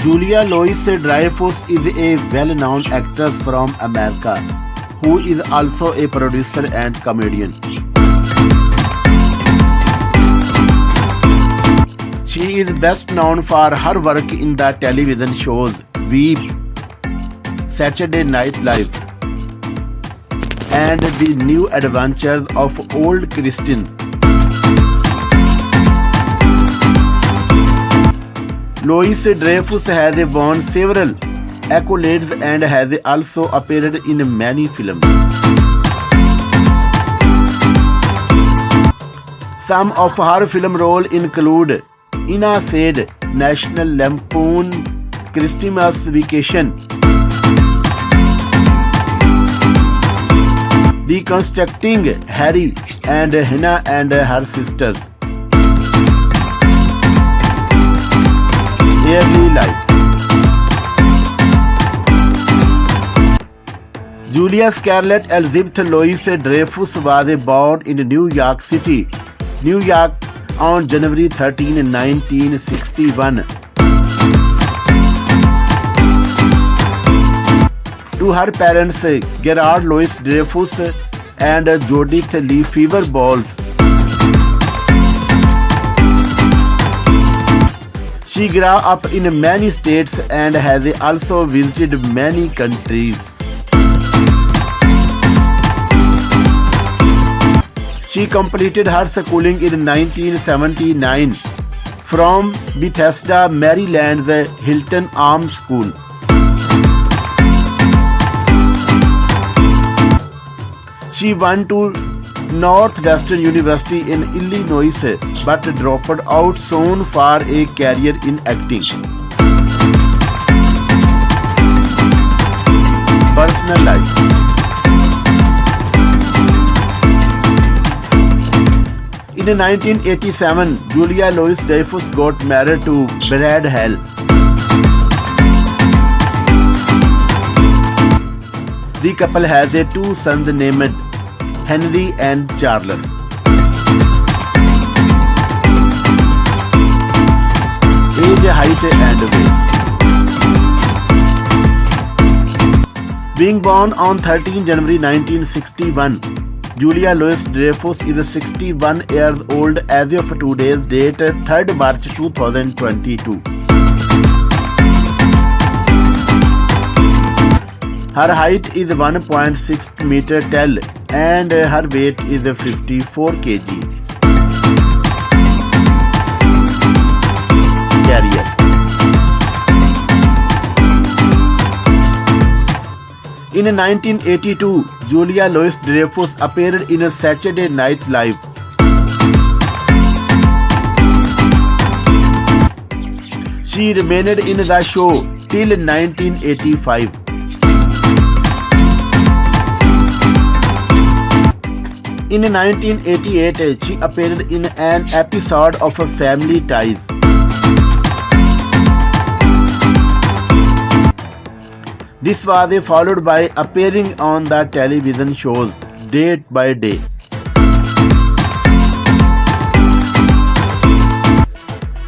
Jūlīa Lоuīẓ-Dreufuẓ is a well-known actress from America who is also a producer and comedian. She is best known for her work in the television shows Veep, Saturday Night Live, and The New Adventures of Old Shrіզtіnе. Lоuіઝ-Dreуfuẓ has won several accolades and has also appeared in many films. Some of her film roles include Ina Said, National Lampoon Christmas Vacation, Deconstructing Harry and Hannah and Her Sisters, Early Life. Јуліа Ẓsарlеtt Еlіzabеth Lоuіઝ-Dreуfuẓ was born in New York City, New York on January 13, 1961. To her parents Gérard Lоuіઝ-Dreуfuẓ and Jūdīth LeFever Vowleظ. She grew up in many states and has also visited many countries. She completed her schooling in 1979 from Bethesda, Maryland's Hilton Arms School. She went to Northwestern University in Illinois but dropped out soon for a career in acting. Personal life. In 1987, Jūlīa Lоuīẓ-Dreуfuẓ got married to Brad Hall. The couple has two sons named Henry and Charles. Age, height and weight. Being born on 13 January 1961, Jūlīa Lоuīઝ-Dreуfuẓ is 61 years old as of today's date, 3rd March 2022. Her height is 1.6 meter tall and her weight is 54 kg. Career. In 1982, Jūlīa Lоuīઝ-Dreуfuẓ appeared in Saturday Night Live. She remained in the show till 1985. In 1988, she appeared in an episode of Family Ties. This was followed by appearing on the television shows Day by Day.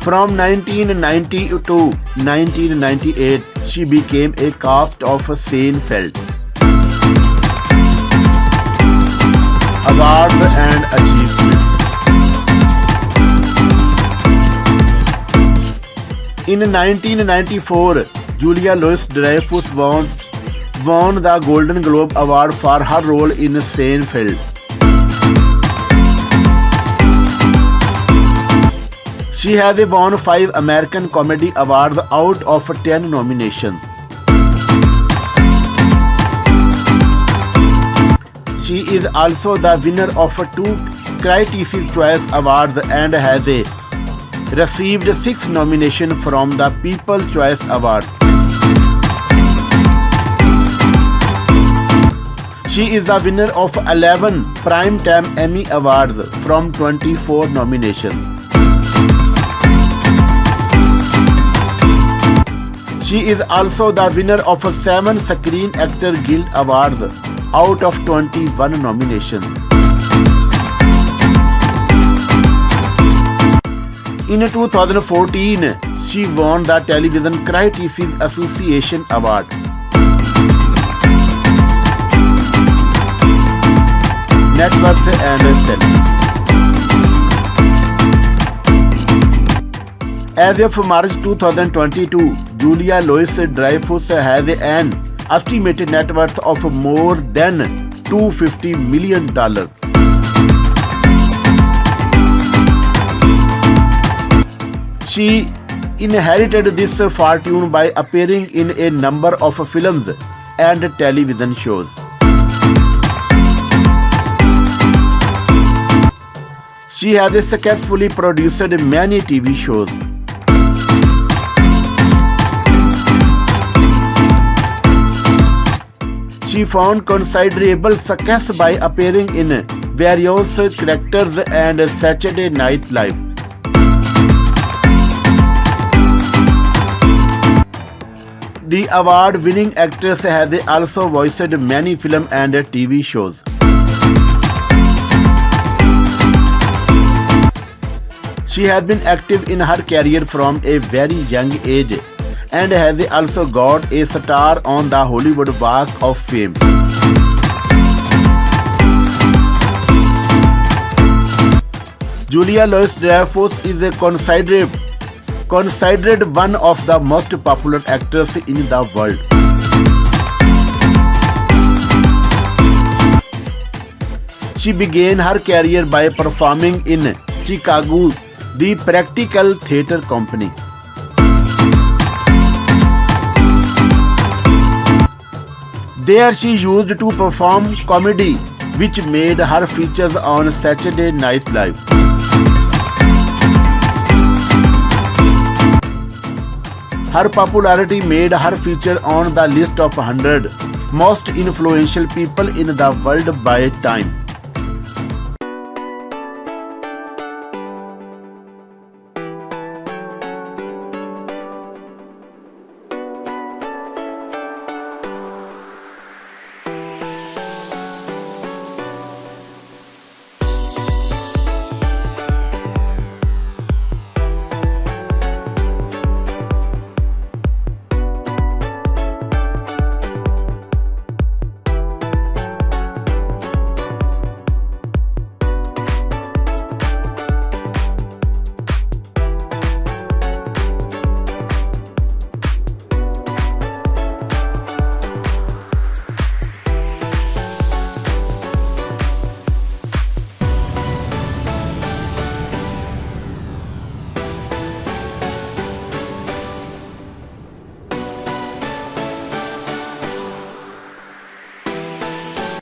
From 1990 to 1998, she became a cast of Seinfeld. Awards and achievements. In 1994, Jūlīa Lоuīઝ-Dreуfuẓ won the Golden Globe Award for her role in Seinfeld. She has won 5 American Comedy Awards out of 10 nominations. She is also the winner of 2 Critics' Choice Awards and has received 6 nominations from the People's Choice Award. She is the winner of 11 Primetime Emmy Awards from 24 nominations. She is also the winner of 7 Screen Actor Guild Awards out of 21 nominations. In 2014, She won the Television Critics Association Award. Net worth and salary. As of March 2022, Јulіa Lоuіઝ-Drеуfuẓ has an estimated net worth of more than $250 million. She inherited this fortune by appearing in a number of films and television shows. She has successfully produced many TV shows. She found considerable success by appearing in various characters and Saturday Night Live. The award-winning actress has also voiced many film and TV shows. She has been active in her career from a very young age and has also got a star on the Hollywood Walk of Fame. Јulіa Lоuіઝ-Drеуfuẓ is considered one of the most popular actors in the world. She began her career by performing in Chicago, the Practical Theatre Company. There she used to perform comedy, which made her features on Saturday Night Live. Her popularity made her feature on the list of 100 most influential people in the world by Time.